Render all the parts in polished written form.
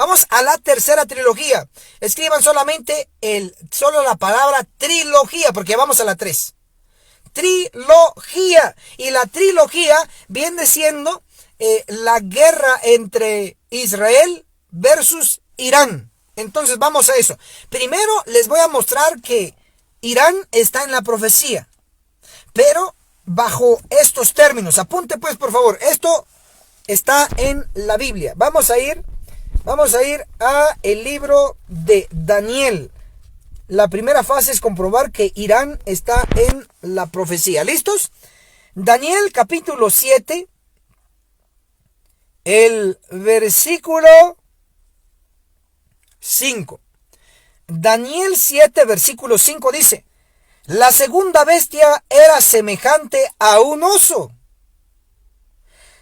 Vamos a la tercera trilogía. Escriban solo la palabra trilogía, porque vamos a la 3. Trilogía. Y la trilogía viene siendo la guerra entre Israel versus Irán. Entonces vamos a eso. Primero les voy a mostrar que Irán está en la profecía, pero bajo estos términos. Apunte pues, por favor. Esto está en la Biblia. Vamos a ir a el libro de Daniel. La primera fase es comprobar que Irán está en la profecía. ¿Listos? Daniel capítulo 7, el versículo 5. Daniel 7, versículo 5 dice: la segunda bestia era semejante a un oso.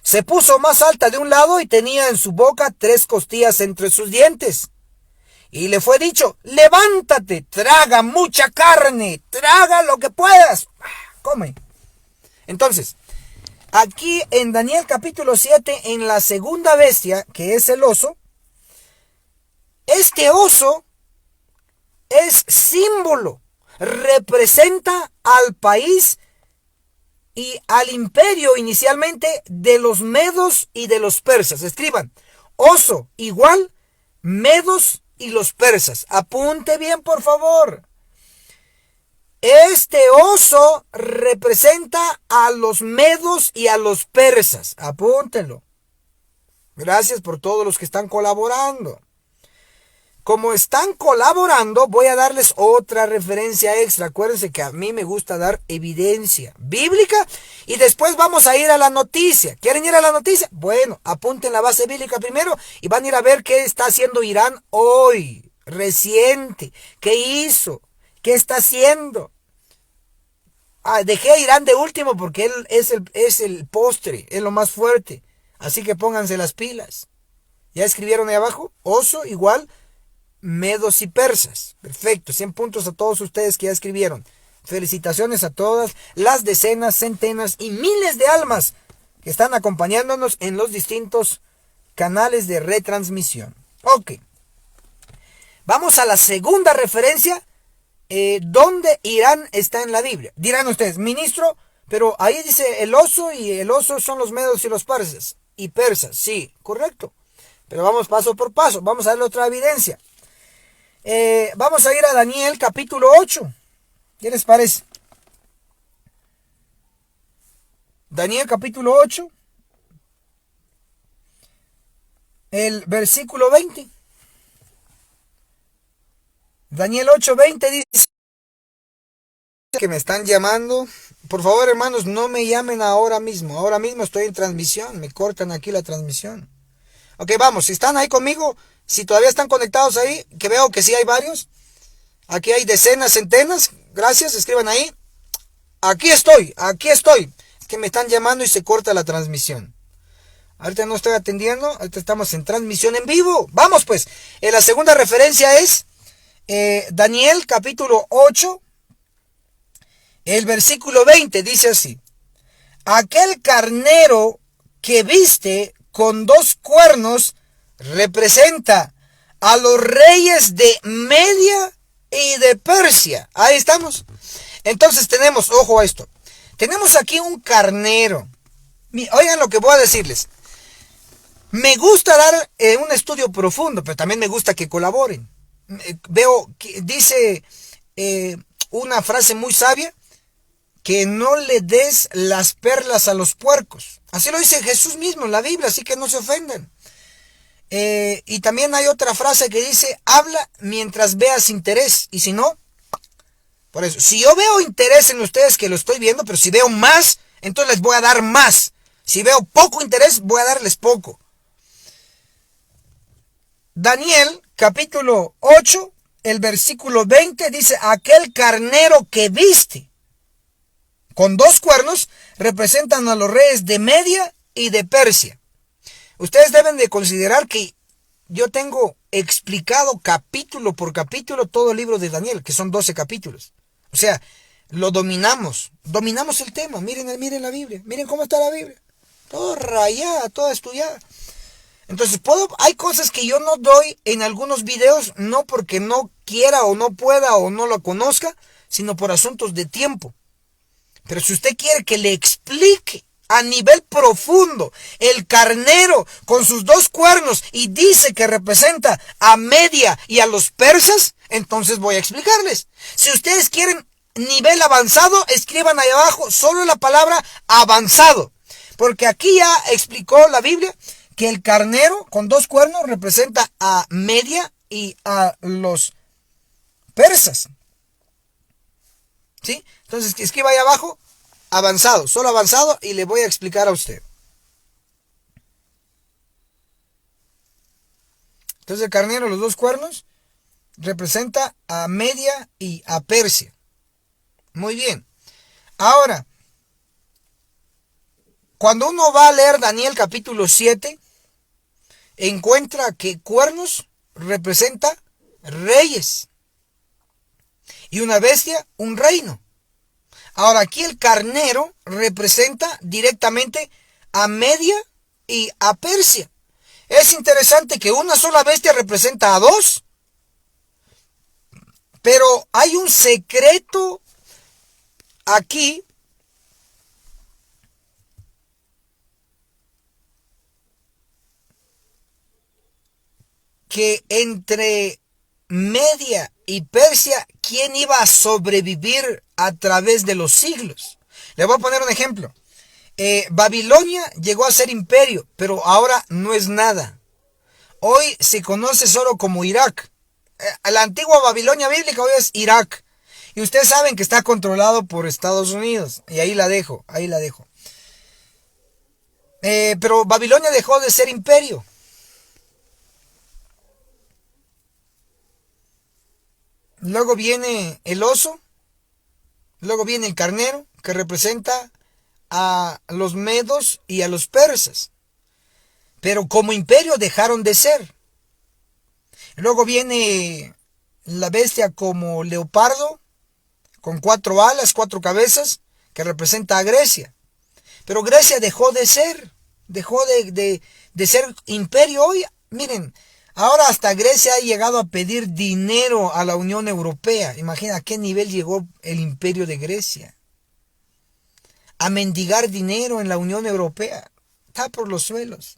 Se puso más alta de un lado y tenía en su boca 3 costillas entre sus dientes. Y le fue dicho: levántate, traga mucha carne, traga lo que puedas, come. Entonces, aquí en Daniel capítulo 7, en la segunda bestia, que es el oso, este oso es símbolo, representa al país y al imperio inicialmente de los medos y de los persas. Escriban: oso igual medos y los persas. Apunte bien, por favor. Este oso representa a los medos y a los persas. Apúntenlo. Gracias por todos los que están colaborando. Como están colaborando, voy a darles otra referencia extra. Acuérdense que a mí me gusta dar evidencia bíblica y después vamos a ir a la noticia. ¿Quieren ir a la noticia? Bueno, apunten la base bíblica primero y van a ir a ver qué está haciendo Irán hoy, reciente. ¿Qué hizo? ¿Qué está haciendo? Dejé a Irán de último porque él es el postre, es lo más fuerte. Así que pónganse las pilas. ¿Ya escribieron ahí abajo? Oso igual medos y persas. Perfecto, 100 puntos a todos ustedes que ya escribieron. Felicitaciones a todas las decenas, centenas y miles de almas que están acompañándonos en los distintos canales de retransmisión. Ok. Vamos a la segunda referencia, donde Irán está en la Biblia. Dirán ustedes: ministro, pero ahí dice el oso y el oso son los medos y los persas. Y persas, sí, correcto. Pero vamos paso por paso, vamos a darle otra evidencia. Vamos a ir a Daniel capítulo 8. ¿Qué les parece? Daniel capítulo 8, el versículo 20. Daniel 8:20 dice que me están llamando. Por favor, hermanos, no me llamen ahora mismo. Ahora mismo estoy en transmisión. Me cortan aquí la transmisión. Ok, vamos. Si están ahí conmigo, si todavía están conectados ahí, que veo que sí hay varios. Aquí hay decenas, centenas. Gracias, escriban ahí. Aquí estoy. Es que me están llamando y se corta la transmisión. Ahorita no estoy atendiendo. Ahorita estamos en transmisión en vivo. Vamos pues. La segunda referencia es Daniel capítulo 8. El versículo 20 dice así: aquel carnero que viste con 2 cuernos representa a los reyes de Media y de Persia. Ahí estamos. Entonces tenemos, ojo a esto, tenemos aquí un carnero. Oigan lo que voy a decirles. Me gusta dar un estudio profundo, pero también me gusta que colaboren. Veo que dice una frase muy sabia: que no le des las perlas a los puercos. Así lo dice Jesús mismo en la Biblia, así que no se ofendan. Y también hay otra frase que dice: habla mientras veas interés, y si no, por eso, si yo veo interés en ustedes, que lo estoy viendo, pero si veo más, entonces les voy a dar más. Si veo poco interés, voy a darles poco. Daniel capítulo 8, el versículo 20 dice: aquel carnero que viste con 2 cuernos representan a los reyes de Media y de Persia. Ustedes deben de considerar que yo tengo explicado capítulo por capítulo todo el libro de Daniel, que son 12 capítulos. O sea, lo dominamos el tema. Miren la Biblia, miren cómo está la Biblia. Todo rayada, toda estudiada. Entonces hay cosas que yo no doy en algunos videos, no porque no quiera o no pueda o no lo conozca, sino por asuntos de tiempo. Pero si usted quiere que le explique a nivel profundo el carnero con sus dos cuernos y dice que representa a Media y a los persas, entonces voy a explicarles. Si ustedes quieren nivel avanzado, escriban ahí abajo solo la palabra avanzado. Porque aquí ya explicó la Biblia que el carnero con dos cuernos representa a Media y a los persas. ¿Sí? Entonces escriba ahí abajo avanzado, solo avanzado, y le voy a explicar a usted. Entonces el carnero, los dos cuernos, representa a Media y a Persia. Muy bien. Ahora, cuando uno va a leer Daniel capítulo 7, encuentra que cuernos representa reyes y una bestia un reino. Ahora aquí el carnero representa directamente a Media y a Persia. Es interesante que una sola bestia representa a dos, pero hay un secreto aquí que entre Media y Persia, ¿quién iba a sobrevivir a través de los siglos? Le voy a poner un ejemplo. Babilonia llegó a ser imperio, pero ahora no es nada. Hoy se conoce solo como Irak. La antigua Babilonia bíblica hoy es Irak. Y ustedes saben que está controlado por Estados Unidos. Y ahí la dejo, ahí la dejo. Pero Babilonia dejó de ser imperio. Luego viene el oso. Luego viene el carnero, que representa a los medos y a los persas. Pero como imperio dejaron de ser. Luego viene la bestia como leopardo, con 4 alas, 4 cabezas, que representa a Grecia. Pero Grecia dejó de ser, dejó de ser imperio hoy. Miren, ahora hasta Grecia ha llegado a pedir dinero a la Unión Europea. Imagina a qué nivel llegó el imperio de Grecia. A mendigar dinero en la Unión Europea. Está por los suelos.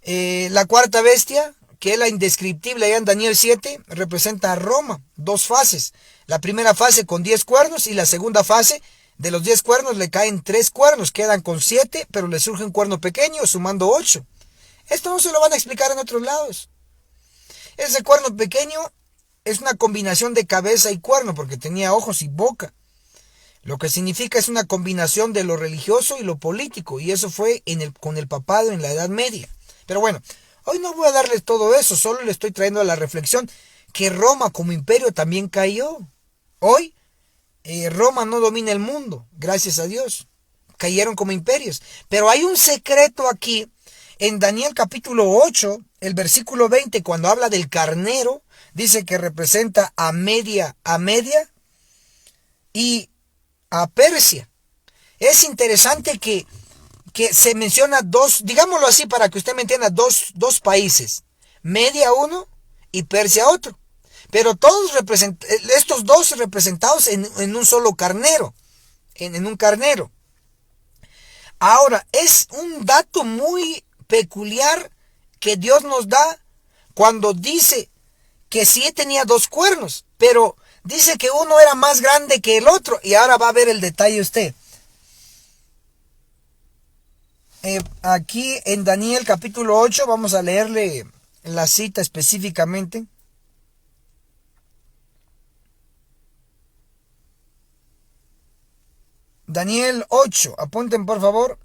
La cuarta bestia, que es la indescriptible allá en Daniel 7, representa a Roma. 2 fases. La primera fase con 10 cuernos y la segunda fase, de los 10 cuernos le caen 3 cuernos, quedan con 7, pero le surge un cuerno pequeño, sumando 8. Esto no se lo van a explicar en otros lados. Ese cuerno pequeño es una combinación de cabeza y cuerno, porque tenía ojos y boca. Lo que significa es una combinación de lo religioso y lo político, y eso fue con el papado en la Edad Media. Pero bueno, hoy no voy a darles todo eso, solo le estoy trayendo a la reflexión que Roma como imperio también cayó. Hoy Roma no domina el mundo, gracias a Dios. Cayeron como imperios. Pero hay un secreto aquí en Daniel capítulo 8, el versículo 20, cuando habla del carnero, dice que representa a Media y a Persia. Es interesante que se menciona dos, digámoslo así para que usted me entienda, dos países. Media uno y Persia otro. Pero todos estos dos representados en un solo carnero. En un carnero. Ahora, es un dato muy peculiar que Dios nos da cuando dice que sí tenía 2 cuernos, pero dice que uno era más grande que el otro. Y ahora va a ver el detalle usted. Aquí en Daniel capítulo 8 vamos a leerle la cita específicamente. Daniel 8, apunten por favor.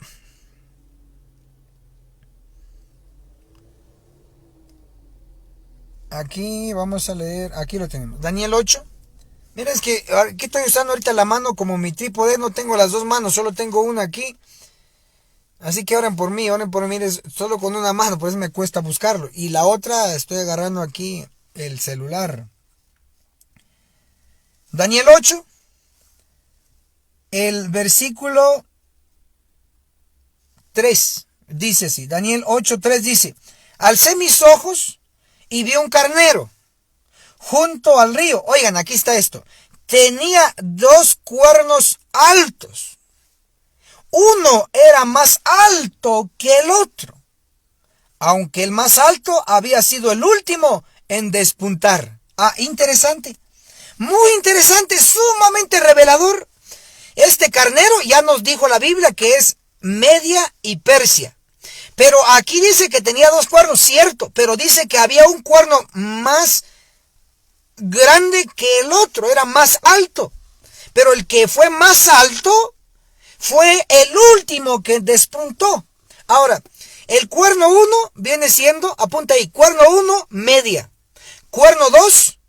Aquí vamos a leer, aquí lo tenemos. Daniel 8. Mira, es que aquí estoy usando ahorita la mano como mi trípode, no tengo las dos manos, solo tengo una aquí. Así que oren por mí, solo con una mano, por eso me cuesta buscarlo. Y la otra estoy agarrando aquí el celular. Daniel 8, el versículo 3. Dice así, Daniel 8:3 dice, alcé mis ojos y vi un carnero junto al río. Oigan, aquí está esto. Tenía dos cuernos altos. Uno era más alto que el otro, aunque el más alto había sido el último en despuntar. Ah, interesante. Muy interesante, sumamente revelador. Este carnero ya nos dijo la Biblia que es Media y Persia. Pero aquí dice que tenía dos cuernos, cierto, pero dice que había un cuerno más grande que el otro, era más alto. Pero el que fue más alto fue el último que despuntó. Ahora, el cuerno 1 viene siendo, apunta ahí, cuerno 1, media. Cuerno 2,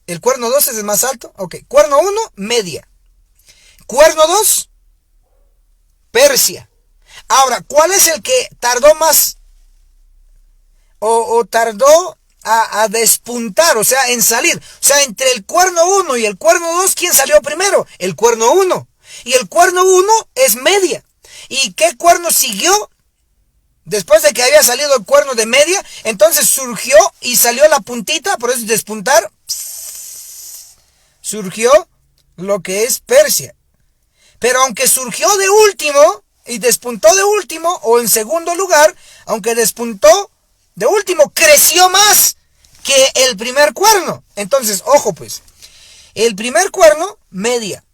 el cuerno 2 es el más alto. Ok, cuerno 1, media. Cuerno 2, Persia. Ahora, ¿cuál es el que tardó más o tardó a despuntar, o sea, en salir? O sea, entre el cuerno 1 y el cuerno 2, ¿quién salió primero? El cuerno 1. Y el cuerno 1 es media. ¿Y qué cuerno siguió? Después de que había salido el cuerno de media, entonces surgió y salió la puntita, por eso es despuntar. Surgió lo que es Persia. Pero aunque surgió de último y despuntó de último, o en segundo lugar, aunque despuntó de último, creció más que el primer cuerno. Entonces, ojo pues, el primer cuerno, media.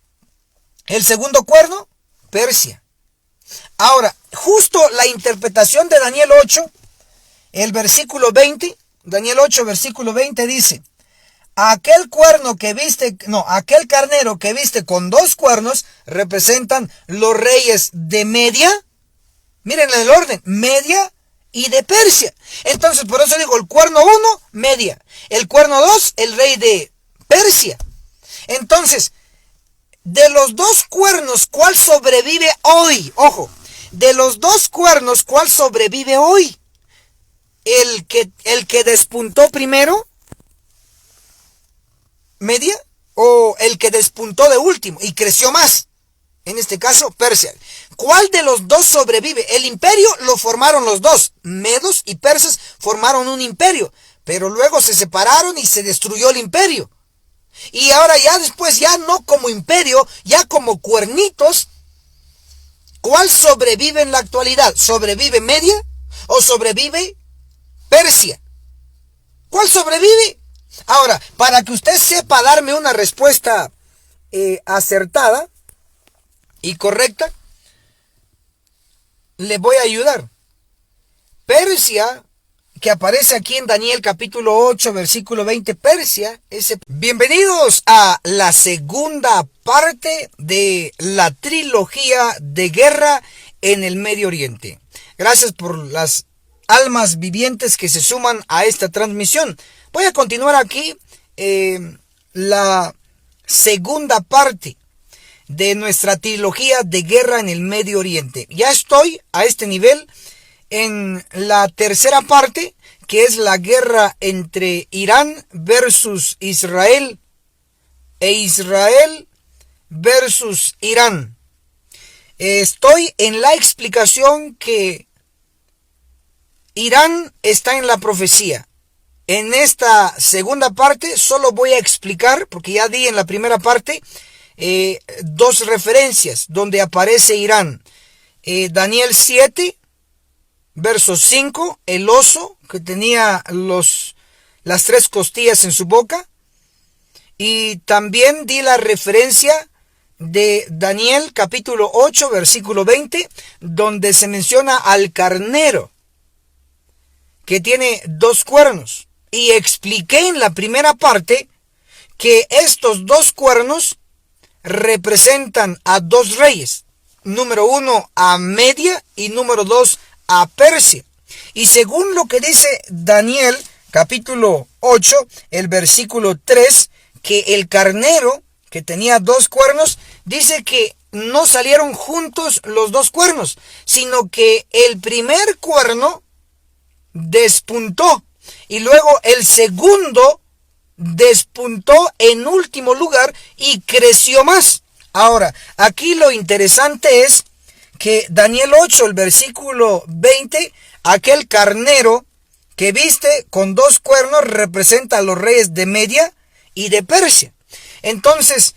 El segundo cuerno, Persia. Ahora, justo la interpretación de Daniel 8, el versículo 20, Daniel 8, versículo 20 dice, aquel carnero que viste con dos cuernos representan los reyes de Media. Miren el orden, Media y de Persia. Entonces, por eso digo, el cuerno 1, Media. El cuerno 2, el rey de Persia. Entonces, de los dos cuernos, ¿cuál sobrevive hoy? Ojo, de los dos cuernos, ¿cuál sobrevive hoy? El que despuntó primero, Media, o el que despuntó de último y creció más, en este caso Persia. ¿Cuál de los dos sobrevive? El imperio lo formaron los dos, medos y persas formaron un imperio, pero luego se separaron y se destruyó el imperio. Y ahora ya después, ya no como imperio, ya como cuernitos, ¿cuál sobrevive en la actualidad? ¿Sobrevive Media o sobrevive Persia? ¿Cuál sobrevive? Ahora, para que usted sepa darme una respuesta acertada y correcta, le voy a ayudar. Persia, que aparece aquí en Daniel capítulo 8, versículo 20, Persia, Bienvenidos a la segunda parte de la trilogía de guerra en el Medio Oriente. Gracias por las almas vivientes que se suman a esta transmisión. Voy a continuar aquí la segunda parte de nuestra trilogía de guerra en el Medio Oriente. Ya estoy a este nivel en la tercera parte, que es la guerra entre Irán versus Israel e Israel versus Irán. Estoy en la explicación que Irán está en la profecía. En esta segunda parte solo voy a explicar, porque ya di en la primera parte dos referencias donde aparece Irán. Daniel 7, verso 5, el oso que tenía las tres costillas en su boca. Y también di la referencia de Daniel capítulo 8, versículo 20, donde se menciona al carnero que tiene dos cuernos. Y expliqué en la primera parte que estos dos cuernos representan a dos reyes. Número 1 a Media y número 2 a Persia. Y según lo que dice Daniel capítulo 8, el versículo 3, que el carnero que tenía dos cuernos, dice que no salieron juntos los dos cuernos, sino que el primer cuerno despuntó y luego el segundo despuntó en último lugar y creció más. Ahora, aquí lo interesante es que Daniel 8, el versículo 20, aquel carnero que viste con 2 cuernos representa a los reyes de Media y de Persia. Entonces,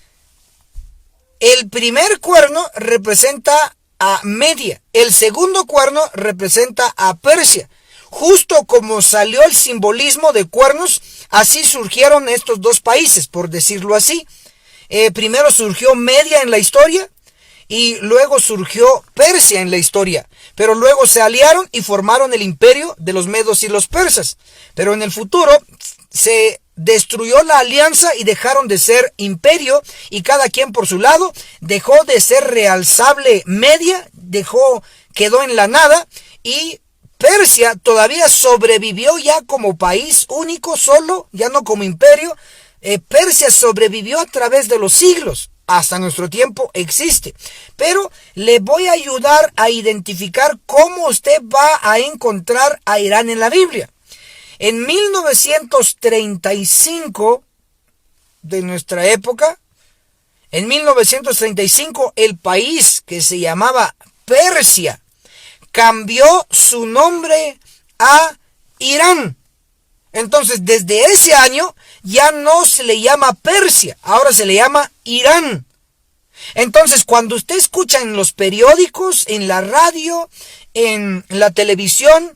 el primer cuerno representa a Media, el segundo cuerno representa a Persia. Justo como salió el simbolismo de cuernos, así surgieron estos 2 países, por decirlo así. Primero surgió Media en la historia y luego surgió Persia en la historia. Pero luego se aliaron y formaron el imperio de los medos y los persas. Pero en el futuro se destruyó la alianza y dejaron de ser imperio y cada quien por su lado dejó de ser realzable Media, quedó en la nada y Persia todavía sobrevivió ya como país único solo, ya no como imperio. Persia sobrevivió a través de los siglos, hasta nuestro tiempo existe. Pero le voy a ayudar a identificar cómo usted va a encontrar a Irán en la Biblia. En 1935 de nuestra época, en 1935 el país que se llamaba Persia cambió su nombre a Irán. Entonces, desde ese año ya no se le llama Persia, ahora se le llama Irán. Entonces, cuando usted escucha en los periódicos, en la radio, en la televisión,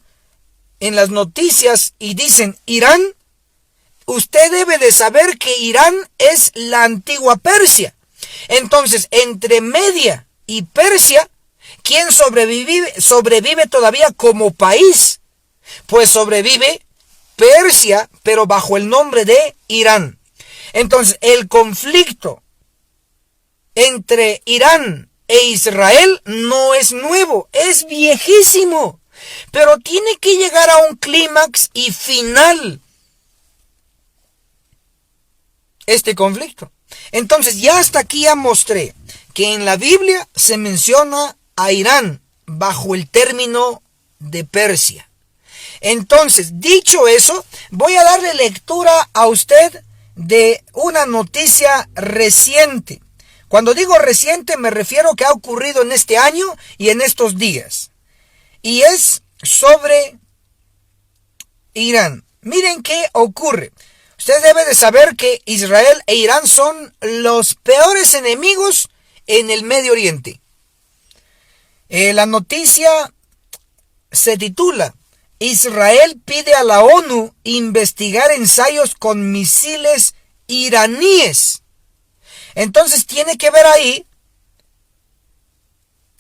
en las noticias y dicen Irán, usted debe de saber que Irán es la antigua Persia. Entonces, entre Media y Persia, ¿quién sobrevive todavía como país? Pues sobrevive Persia, pero bajo el nombre de Irán. Entonces, el conflicto entre Irán e Israel no es nuevo, es viejísimo, pero tiene que llegar a un clímax y final este conflicto. Entonces, ya hasta aquí ya mostré que en la Biblia se menciona a Irán bajo el término de Persia. Entonces, dicho eso, voy a darle lectura a usted de una noticia reciente. Cuando digo reciente me refiero que ha ocurrido en este año y en estos días. Y es sobre Irán. Miren qué ocurre. Usted debe de saber que Israel e Irán son los peores enemigos en el Medio Oriente. La noticia se titula: Israel pide a la ONU investigar ensayos con misiles iraníes. Entonces tiene que ver ahí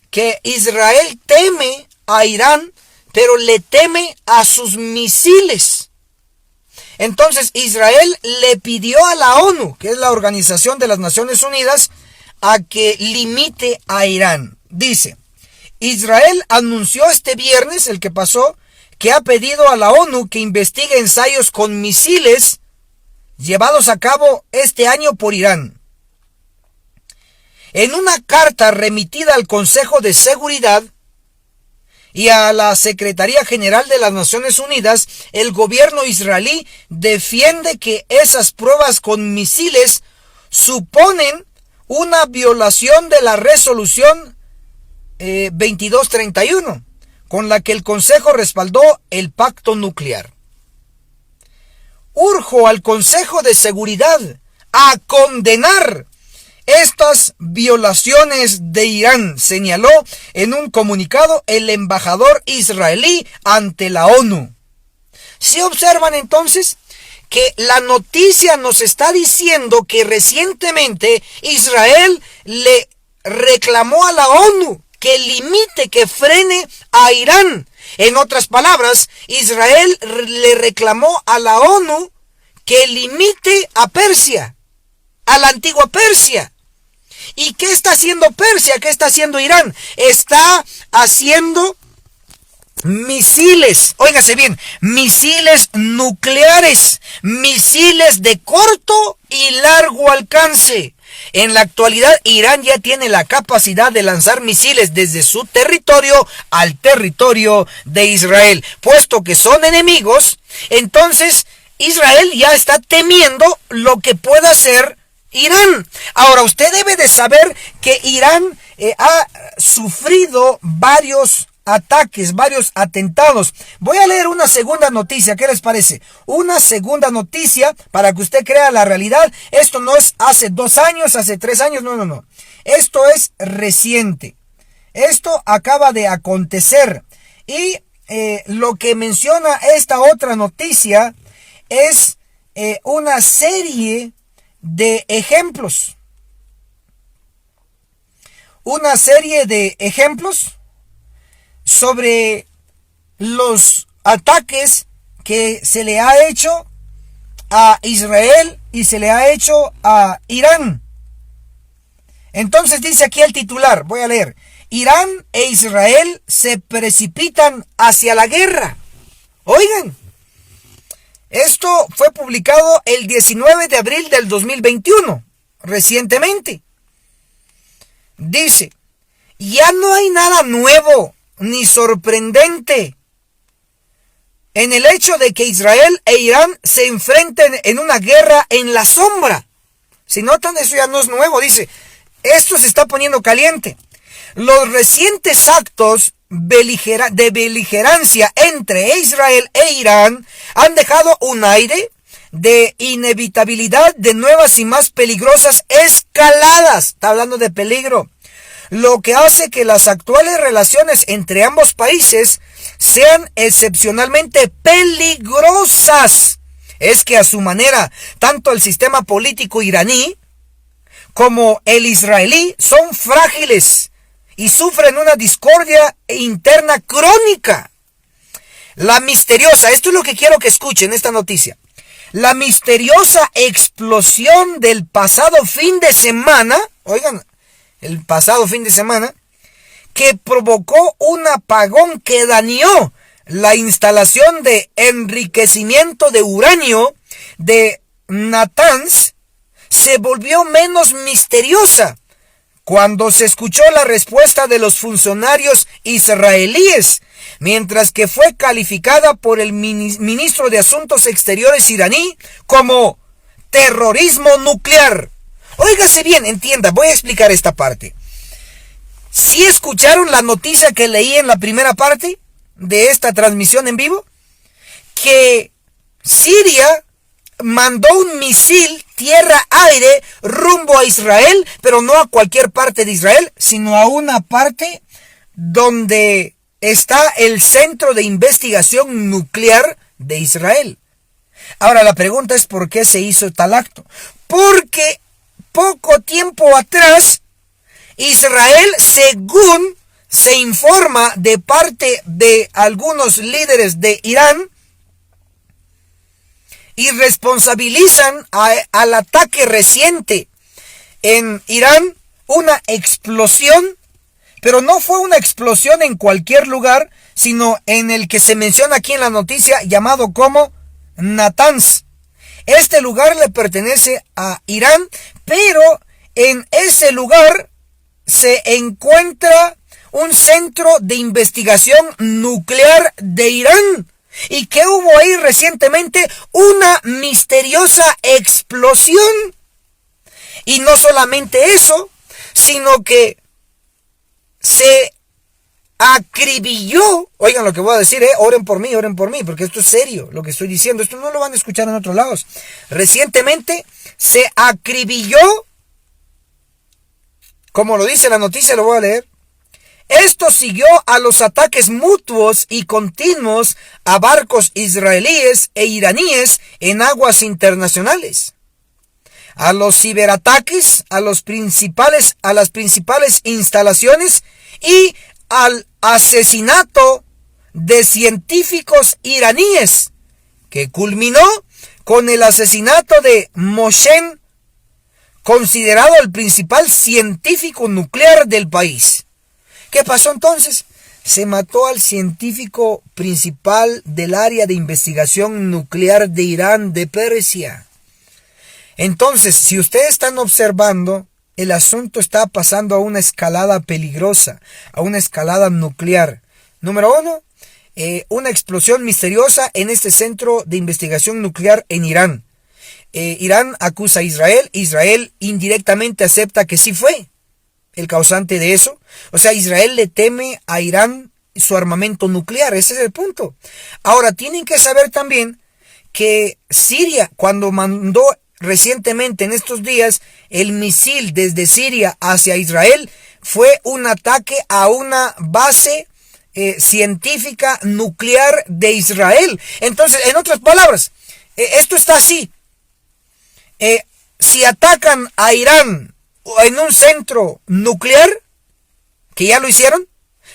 que Israel teme a Irán, pero le teme a sus misiles. Entonces Israel le pidió a la ONU, que es la Organización de las Naciones Unidas, a que limite a Irán. Dice, Israel anunció este viernes, el que pasó, que ha pedido a la ONU que investigue ensayos con misiles llevados a cabo este año por Irán. En una carta remitida al Consejo de Seguridad y a la Secretaría General de las Naciones Unidas, el gobierno israelí defiende que esas pruebas con misiles suponen una violación de la resolución 2231, con la que el Consejo respaldó el pacto nuclear. Urjo al Consejo de Seguridad a condenar estas violaciones de Irán, señaló en un comunicado el embajador israelí ante la ONU. ¿Sí observan entonces que la noticia nos está diciendo que recientemente Israel le reclamó a la ONU que limite, que frene a Irán? En otras palabras, Israel le reclamó a la ONU que limite a Persia, a la antigua Persia. ¿Y qué está haciendo Persia? ¿Qué está haciendo Irán? Está haciendo misiles, óigase bien, misiles nucleares, misiles de corto y largo alcance. En la actualidad, Irán ya tiene la capacidad de lanzar misiles desde su territorio al territorio de Israel. Puesto que son enemigos, entonces Israel ya está temiendo lo que pueda hacer Irán. Ahora, usted debe de saber que Irán ha sufrido varios ataques, varios atentados. Voy a leer una segunda noticia, ¿qué les parece? Una segunda noticia para que usted crea la realidad. Esto no es hace 2 años, hace 3 años, no. Esto es reciente. Esto acaba de acontecer. Y lo que menciona esta otra noticia es una serie de ejemplos. Una serie de ejemplos sobre los ataques que se le ha hecho a Israel y se le ha hecho a Irán. Entonces dice aquí el titular, voy a leer: Irán e Israel se precipitan hacia la guerra. Oigan, esto fue publicado el 19 de abril del 2021, recientemente. Dice: ya no hay nada nuevo ni sorprendente en el hecho de que Israel e Irán se enfrenten en una guerra en la sombra. Si notan, eso ya no es nuevo, dice. Esto se está poniendo caliente. Los recientes actos de beligerancia entre Israel e Irán han dejado un aire de inevitabilidad de nuevas y más peligrosas escaladas. Está hablando de peligro. Lo que hace que las actuales relaciones entre ambos países sean excepcionalmente peligrosas es que a su manera, tanto el sistema político iraní como el israelí son frágiles y sufren una discordia interna crónica. La misteriosa, esto es lo que quiero que escuchen esta noticia, la misteriosa explosión del pasado fin de semana, oigan, el pasado fin de semana, que provocó un apagón que dañó la instalación de enriquecimiento de uranio de Natanz, se volvió menos misteriosa cuando se escuchó la respuesta de los funcionarios israelíes, mientras que fue calificada por el ministro de Asuntos Exteriores iraní como terrorismo nuclear. Óigase bien, entienda, voy a explicar esta parte. ¿Sí escucharon la noticia que leí en la primera parte de esta transmisión en vivo? Que Siria mandó un misil tierra-aire rumbo a Israel, pero no a cualquier parte de Israel, sino a una parte donde está el Centro de Investigación Nuclear de Israel. Ahora la pregunta es: ¿por qué se hizo tal acto? Porque poco tiempo atrás, Israel, según se informa de parte de algunos líderes de Irán, y responsabilizan al ataque reciente en Irán una explosión, pero no fue una explosión en cualquier lugar, sino en el que se menciona aquí en la noticia, llamado como Natanz. Este lugar le pertenece a Irán, pero en ese lugar se encuentra un centro de investigación nuclear de Irán. ¿Y qué hubo ahí recientemente? Una misteriosa explosión. Y no solamente eso, sino que se acribilló. Oigan lo que voy a decir, oren por mí, porque esto es serio, lo que estoy diciendo. Esto no lo van a escuchar en otros lados. Recientemente se acribilló, como lo dice la noticia, lo voy a leer. Esto siguió a los ataques mutuos y continuos a barcos israelíes e iraníes en aguas internacionales, a los ciberataques a las principales instalaciones y al asesinato de científicos iraníes, que culminó con el asesinato de Mohsen, considerado el principal científico nuclear del país. ¿Qué pasó entonces? Se mató al científico principal del área de investigación nuclear de Irán, de Persia. Entonces, si ustedes están observando, el asunto está pasando a una escalada peligrosa, a una escalada nuclear. Número 1, una explosión misteriosa en este centro de investigación nuclear en Irán. Irán acusa a Israel, Israel indirectamente acepta que sí fue. el causante de eso. O sea, Israel le teme a Irán su armamento nuclear, ese es el punto. Ahora, tienen que saber también que Siria, cuando mandó recientemente en estos días el misil desde Siria hacia Israel, fue un ataque a una base científica nuclear de Israel. Entonces, en otras palabras, esto está así. Si atacan a Irán en un centro nuclear, que ya lo hicieron,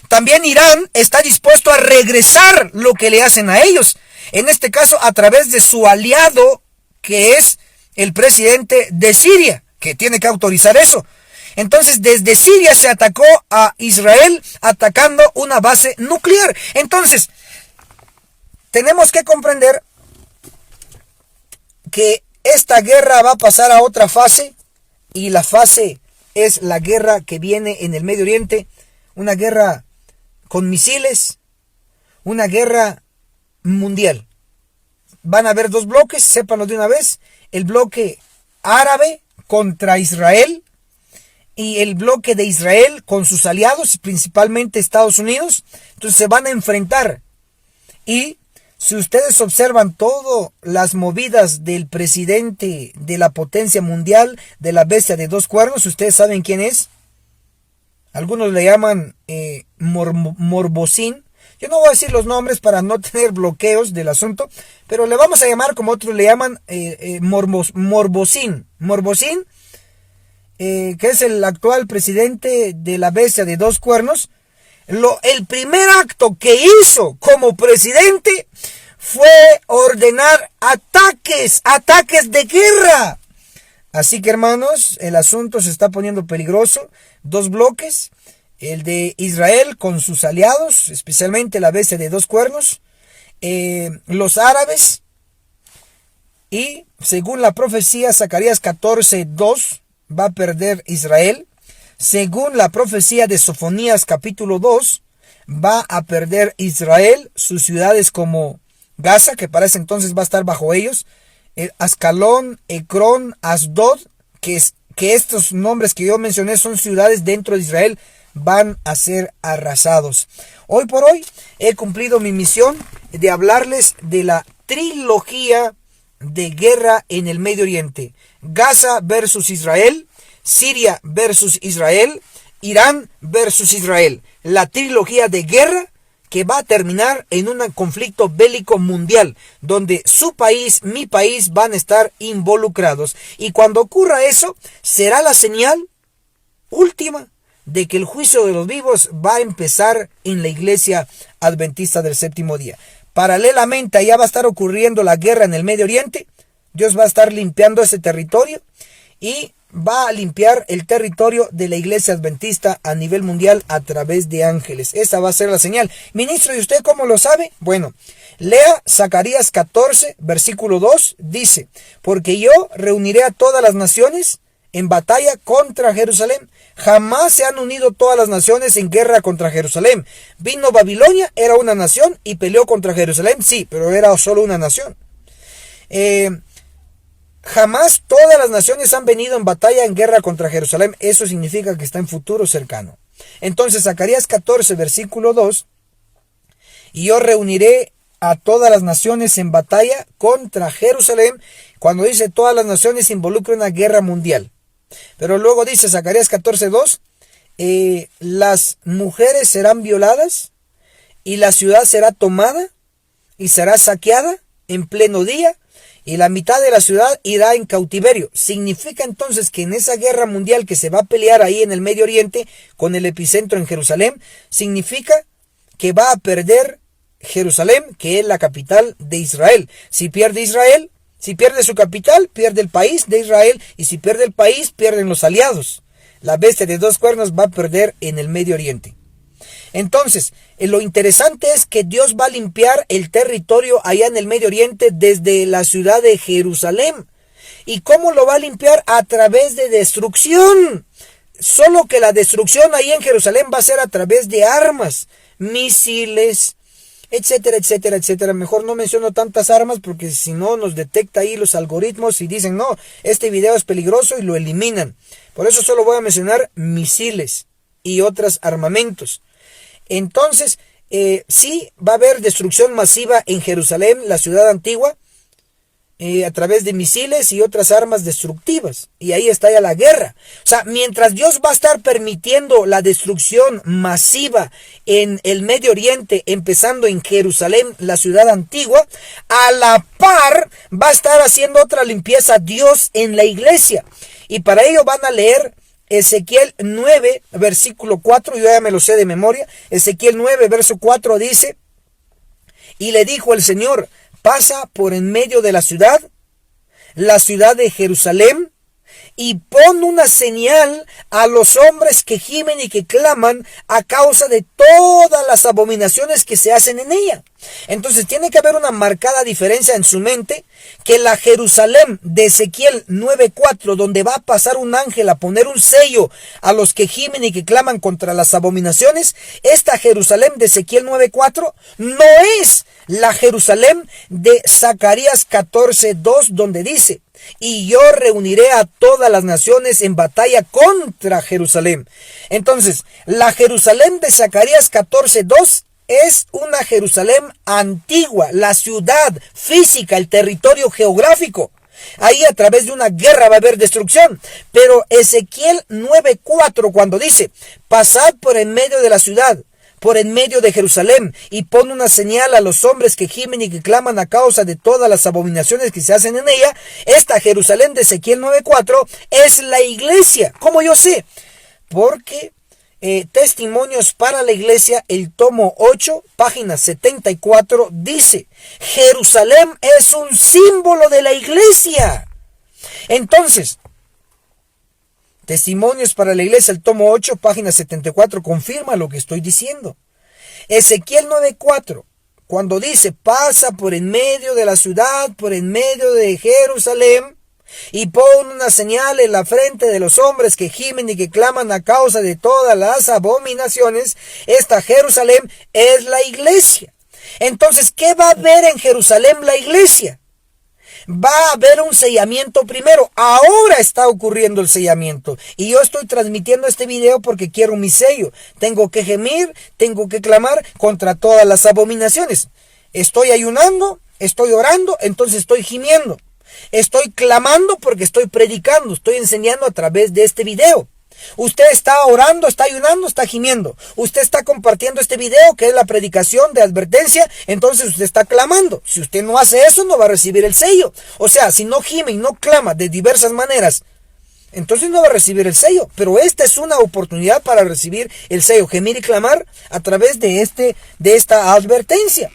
también Irán está dispuesto a regresar lo que le hacen a ellos. En este caso, a través de su aliado, que es el presidente de Siria, que tiene que autorizar eso. Entonces, desde Siria se atacó a Israel atacando una base nuclear. Entonces, tenemos que comprender que esta guerra va a pasar a otra fase, y la fase es la guerra que viene en el Medio Oriente, una guerra con misiles, una guerra mundial. Van a haber dos bloques, sépanlo de una vez, el bloque árabe contra Israel y el bloque de Israel con sus aliados, principalmente Estados Unidos. Entonces se van a enfrentar. Y si ustedes observan todas las movidas del presidente de la potencia mundial, de la bestia de dos cuernos, ustedes saben quién es. Algunos le llaman Morbocín. Yo no voy a decir los nombres para no tener bloqueos del asunto, pero le vamos a llamar como otros le llaman Morbocín. Morbocín, que es el actual presidente de la bestia de dos cuernos. El primer acto que hizo como presidente fue ordenar ataques de guerra. Así que, hermanos, el asunto se está poniendo peligroso. Dos bloques, el de Israel con sus aliados, especialmente la bestia de dos cuernos, los árabes, y según la profecía Zacarías 14:2 va a perder Israel. Según la profecía de Sofonías capítulo 2, va a perder Israel sus ciudades como Gaza, que para ese entonces va a estar bajo ellos, Ascalón, Ecrón, Asdod, que estos nombres que yo mencioné son ciudades dentro de Israel, van a ser arrasados. Hoy por hoy he cumplido mi misión de hablarles de la trilogía de guerra en el Medio Oriente: Gaza versus Israel, Siria versus Israel, Irán versus Israel. La trilogía de guerra que va a terminar en un conflicto bélico mundial, donde su país, mi país, van a estar involucrados. Y cuando ocurra eso, será la señal última de que el juicio de los vivos va a empezar en la iglesia adventista del séptimo día. Paralelamente, allá va a estar ocurriendo la guerra en el Medio Oriente. Dios va a estar limpiando ese territorio y va a limpiar el territorio de la iglesia adventista a nivel mundial a través de ángeles. Esa va a ser la señal. Ministro, ¿y usted cómo lo sabe? Bueno, lea Zacarías 14, versículo 2, dice: porque yo reuniré a todas las naciones en batalla contra Jerusalén. Jamás se han unido todas las naciones en guerra contra Jerusalén. Vino Babilonia, era una nación, y peleó contra Jerusalén, sí, pero era solo una nación. Jamás todas las naciones han venido en batalla en guerra contra Jerusalén. Eso significa que está en futuro cercano. Entonces, Zacarías 14, versículo 2. Y yo reuniré a todas las naciones en batalla contra Jerusalén. Cuando dice todas las naciones, involucra una guerra mundial. Pero luego dice Zacarías 14, 2. Las mujeres serán violadas y la ciudad será tomada y será saqueada en pleno día, y la mitad de la ciudad irá en cautiverio. Significa entonces que en esa guerra mundial que se va a pelear ahí en el Medio Oriente, con el epicentro en Jerusalén, significa que va a perder Jerusalén, que es la capital de Israel. Si pierde Israel, si pierde su capital, pierde el país de Israel, y si pierde el país, pierden los aliados. La bestia de dos cuernos va a perder en el Medio Oriente. Entonces, lo interesante es que Dios va a limpiar el territorio allá en el Medio Oriente desde la ciudad de Jerusalén. ¿Y cómo lo va a limpiar? A través de destrucción. Solo que la destrucción ahí en Jerusalén va a ser a través de armas, misiles, etcétera, etcétera, etcétera. Mejor no menciono tantas armas porque si no nos detecta ahí los algoritmos y dicen: no, este video es peligroso, y lo eliminan. Por eso solo voy a mencionar misiles y otros armamentos. Entonces, sí va a haber destrucción masiva en Jerusalén, la ciudad antigua, a través de misiles y otras armas destructivas. Y ahí está ya la guerra. O sea, mientras Dios va a estar permitiendo la destrucción masiva en el Medio Oriente, empezando en Jerusalén, la ciudad antigua, a la par va a estar haciendo otra limpieza Dios en la iglesia. Y para ello van a leer Ezequiel 9, versículo 4, yo ya me lo sé de memoria. Ezequiel 9, verso 4 dice: y le dijo el Señor, pasa por en medio de la ciudad de Jerusalén, y pon una señal a los hombres que gimen y que claman a causa de todas las abominaciones que se hacen en ella. Entonces tiene que haber una marcada diferencia en su mente, que la Jerusalén de Ezequiel 9:4, donde va a pasar un ángel a poner un sello a los que gimen y que claman contra las abominaciones, esta Jerusalén de Ezequiel 9:4 no es la Jerusalén de Zacarías 14:2, donde dice: y yo reuniré a todas las naciones en batalla contra Jerusalén. Entonces, la Jerusalén de Zacarías 14:2 es una Jerusalén antigua, la ciudad física, el territorio geográfico. Ahí a través de una guerra va a haber destrucción. Pero Ezequiel 9:4, cuando dice: pasad por en medio de la ciudad, por en medio de Jerusalén, y pon una señal a los hombres que gimen y que claman a causa de todas las abominaciones que se hacen en ella, esta Jerusalén de Ezequiel 9:4 es la iglesia. ¿Cómo yo sé? Porque Testimonios para la Iglesia, el tomo 8, página 74, dice: Jerusalén es un símbolo de la iglesia. Entonces, Testimonios para la Iglesia, el tomo 8, página 74, confirma lo que estoy diciendo. Ezequiel 9:4, cuando dice: pasa por en medio de la ciudad, por en medio de Jerusalén, y pon una señal en la frente de los hombres que gimen y que claman a causa de todas las abominaciones. Esta Jerusalén es la iglesia. Entonces, ¿qué va a haber en Jerusalén la iglesia? Va a haber un sellamiento primero. Ahora está ocurriendo el sellamiento. Y yo estoy transmitiendo este video porque quiero mi sello. Tengo que gemir, tengo que clamar contra todas las abominaciones. Estoy ayunando, estoy orando, entonces estoy gimiendo. Estoy clamando porque estoy predicando, estoy enseñando a través de este video. Usted está orando, está ayunando, está gimiendo. Usted está compartiendo este video, que es la predicación de advertencia, entonces usted está clamando. Si usted no hace eso, no va a recibir el sello. O sea, si no gime y no clama de diversas maneras, entonces no va a recibir el sello. Pero esta es una oportunidad para recibir el sello, gemir y clamar a través de esta advertencia.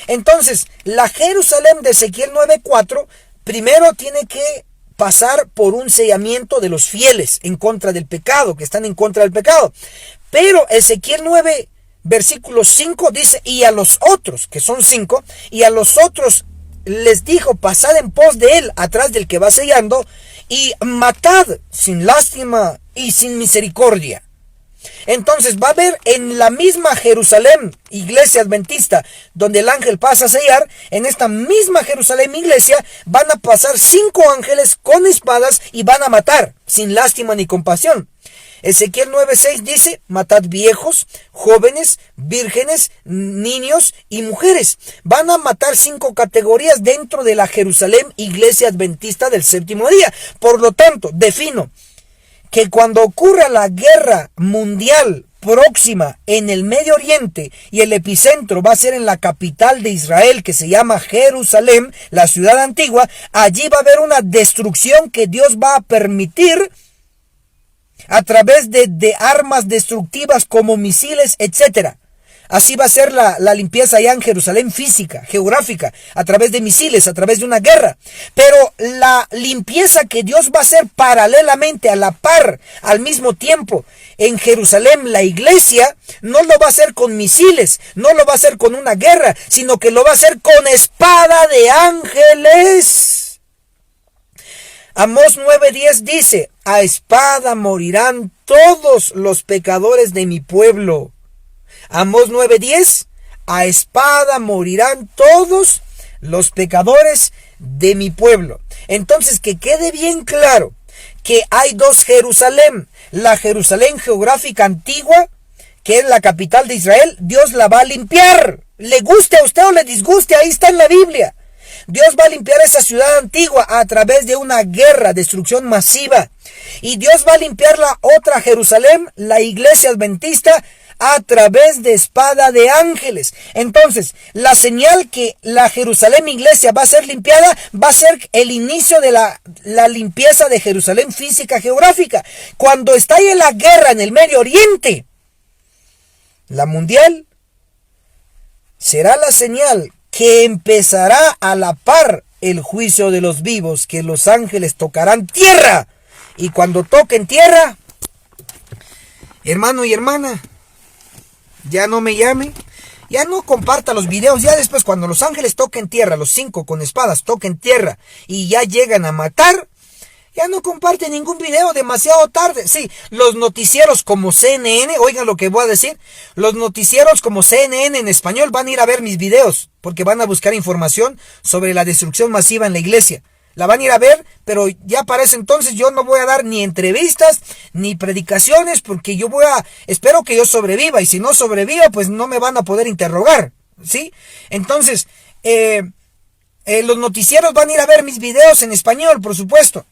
Entonces, la Jerusalén de Ezequiel 9:4 primero tiene que pasar por un sellamiento de los fieles en contra del pecado, que están en contra del pecado. Pero Ezequiel 9, versículo 5 dice: y a los otros, que son 5, y a los otros les dijo: pasad en pos de él, atrás del que va sellando, y matad sin lástima y sin misericordia. Entonces va a haber en la misma Jerusalén, iglesia adventista, donde el ángel pasa a sellar, en esta misma Jerusalén, iglesia, van a pasar 5 ángeles con espadas y van a matar, sin lástima ni compasión. Ezequiel 9:6 dice: matad viejos, jóvenes, vírgenes, niños y mujeres. Van a matar 5 categorías dentro de la Jerusalén, iglesia adventista del séptimo día. Por lo tanto, defino que cuando ocurra la guerra mundial próxima en el Medio Oriente y el epicentro va a ser en la capital de Israel, que se llama Jerusalén, la ciudad antigua, allí va a haber una destrucción que Dios va a permitir a través de armas destructivas como misiles, etc. Así va a ser la limpieza allá en Jerusalén física, geográfica, a través de misiles, a través de una guerra. Pero la limpieza que Dios va a hacer paralelamente, a la par, al mismo tiempo, en Jerusalén, la iglesia, no lo va a hacer con misiles, no lo va a hacer con una guerra, sino que lo va a hacer con espada de ángeles. Amós 9:10 dice: a espada morirán todos los pecadores de mi pueblo. Amós 9:10, a espada morirán todos los pecadores de mi pueblo. Entonces, que quede bien claro que hay dos Jerusalén. La Jerusalén geográfica antigua, que es la capital de Israel, Dios la va a limpiar. Le guste a usted o le disguste, ahí está en la Biblia. Dios va a limpiar esa ciudad antigua a través de una guerra, destrucción masiva. Y Dios va a limpiar la otra Jerusalén, la iglesia adventista, a través de espada de ángeles. Entonces, la señal que la Jerusalén iglesia va a ser limpiada, va a ser el inicio de la limpieza de Jerusalén física geográfica. Cuando estalle la guerra en el Medio Oriente, la mundial, será la señal que empezará a la par el juicio de los vivos, que los ángeles tocarán tierra. Y cuando toquen tierra, hermano y hermana, ya no me llame, ya no comparta los videos. Ya después, cuando los ángeles toquen tierra, los 5 con espadas toquen tierra y ya llegan a matar, ya no comparte ningún video demasiado tarde. Sí, los noticieros como CNN, oigan lo que voy a decir, los noticieros como CNN en español van a ir a ver mis videos, porque van a buscar información sobre la destrucción masiva en la iglesia. La van a ir a ver, pero ya para ese entonces yo no voy a dar ni entrevistas, ni predicaciones, porque espero que yo sobreviva, y si no sobreviva, pues no me van a poder interrogar, ¿sí? Entonces, los noticieros van a ir a ver mis videos en español, por supuesto.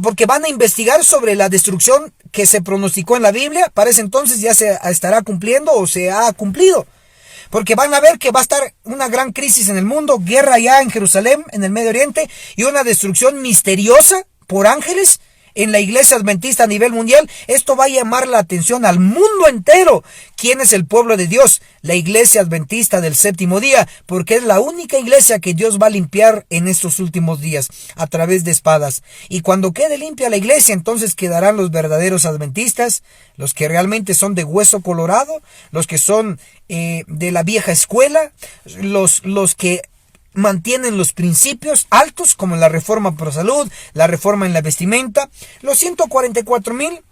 Porque van a investigar sobre la destrucción que se pronosticó en la Biblia. Para ese entonces ya se estará cumpliendo o se ha cumplido. Porque van a ver que va a estar una gran crisis en el mundo, guerra ya en Jerusalén, en el Medio Oriente, y una destrucción misteriosa por ángeles en la iglesia adventista a nivel mundial. Esto va a llamar la atención al mundo entero. ¿Quién es el pueblo de Dios? La iglesia adventista del séptimo día, porque es la única iglesia que Dios va a limpiar en estos últimos días a través de espadas. Y cuando quede limpia la iglesia, entonces quedarán los verdaderos adventistas, los que realmente son de hueso colorado, los que son de la vieja escuela, los que mantienen los principios altos, como la reforma pro salud, la reforma en la vestimenta. Los 144,000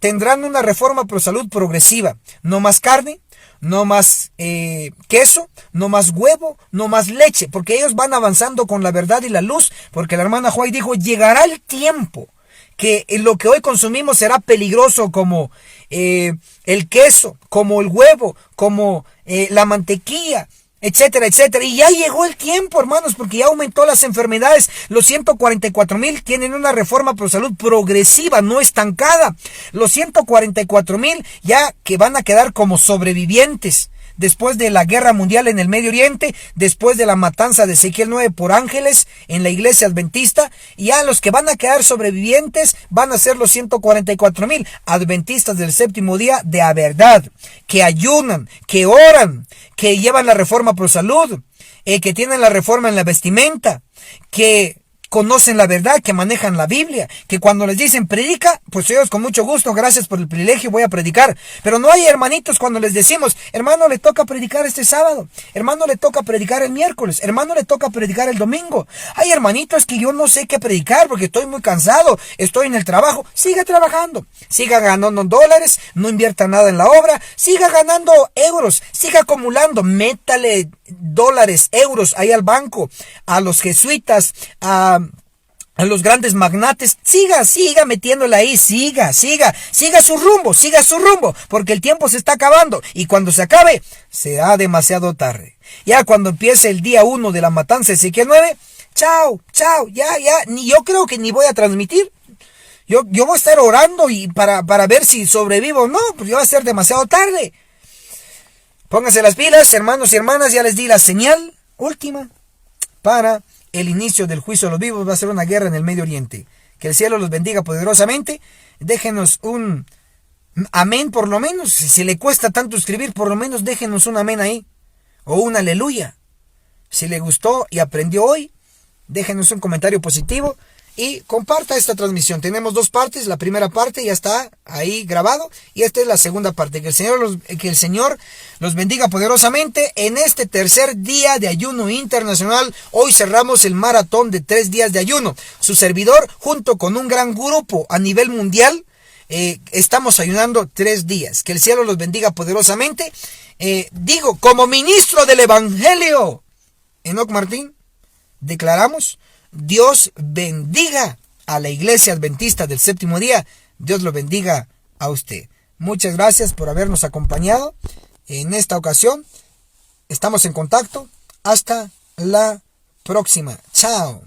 tendrán una reforma pro salud progresiva. No más carne, no más queso, no más huevo, no más leche, porque ellos van avanzando con la verdad y la luz, porque la hermana White dijo, llegará el tiempo que lo que hoy consumimos será peligroso, como el queso, como el huevo, como la mantequilla, etcétera, etcétera. Y ya llegó el tiempo, hermanos, porque ya aumentó las enfermedades. Los 144,000 tienen una reforma pro salud progresiva, no estancada. Los 144,000 ya que van a quedar como sobrevivientes después de la guerra mundial en el Medio Oriente, después de la matanza de Ezequiel 9 por ángeles en la iglesia adventista, y ya los que van a quedar sobrevivientes van a ser los 144,000 adventistas del séptimo día de a verdad, que ayunan, que oran, que llevan la reforma pro salud, que tienen la reforma en la vestimenta, que conocen la verdad, que manejan la Biblia, que cuando les dicen predica, pues ellos con mucho gusto, gracias por el privilegio, voy a predicar. Pero no hay hermanitos cuando les decimos, hermano, le toca predicar este sábado, hermano, le toca predicar el miércoles, hermano, le toca predicar el domingo. Hay hermanitos que yo no sé qué predicar porque estoy muy cansado, estoy en el trabajo. Siga trabajando, siga ganando dólares, no invierta nada en la obra, siga ganando euros, siga acumulando, métale dólares, euros ahí al banco, a los jesuitas, a los grandes magnates, siga metiéndole ahí, siga su rumbo, porque el tiempo se está acabando, y cuando se acabe, será demasiado tarde. Ya cuando empiece el día 1 de la matanza de Ezequiel 9, chao, ya, ni yo creo que ni voy a transmitir. Yo voy a estar orando y para ver si sobrevivo o no, pues ya va a ser demasiado tarde. Pónganse las pilas, hermanos y hermanas, ya les di la señal última para el inicio del juicio de los vivos. Va a ser una guerra en el Medio Oriente. Que el cielo los bendiga poderosamente. Déjenos un amén por lo menos. Si le cuesta tanto escribir, por lo menos déjenos un amén ahí. O un aleluya. Si le gustó y aprendió hoy, déjenos un comentario positivo. Y comparta esta transmisión. Tenemos 2 partes. La primera parte ya está ahí grabado. Y esta es la segunda parte. Que el Señor los bendiga poderosamente. En este tercer día de ayuno internacional, hoy cerramos el maratón de 3 días de ayuno. Su servidor, junto con un gran grupo a nivel mundial, estamos ayunando 3 días. Que el cielo los bendiga poderosamente. Digo, como ministro del Evangelio, Enoc Martín, declaramos: Dios bendiga a la Iglesia Adventista del Séptimo Día. Dios lo bendiga a usted. Muchas gracias por habernos acompañado en esta ocasión. Estamos en contacto. Hasta la próxima. Chao.